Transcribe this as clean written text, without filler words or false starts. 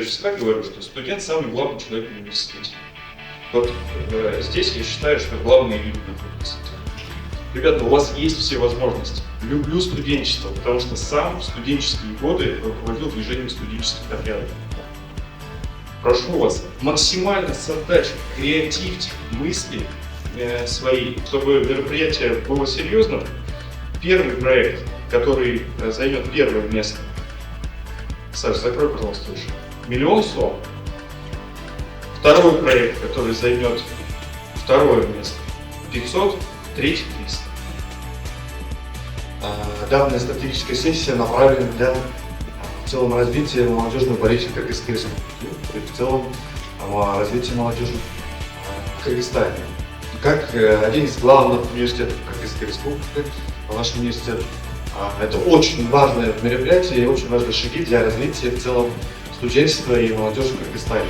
же всегда говорю, что студент самый главный человек в университете. Вот здесь я считаю, что главные люди находятся. Ребята, у вас есть все возможности. Люблю студенчество, потому что сам в студенческие годы руководил движением студенческих отрядов. Прошу вас, максимально с отдачей, креативьте мысли свои, чтобы мероприятие было серьезным. Первый проект, который займет первое место. Саша, закрой, пожалуйста, еще. 1 000 000 слов. Второй проект, который займет второе место. 500, третий 300. Данная стратегическая сессия направлена для в целом развития молодежной политики Кыргызской Республики, в целом развития молодежи в Кыргызстане. Как один из главных университетов Кыргызской Республики, наш университет, это очень важное мероприятие и очень важные шаги для развития в целом студенчества и молодежи в Кыргызстане.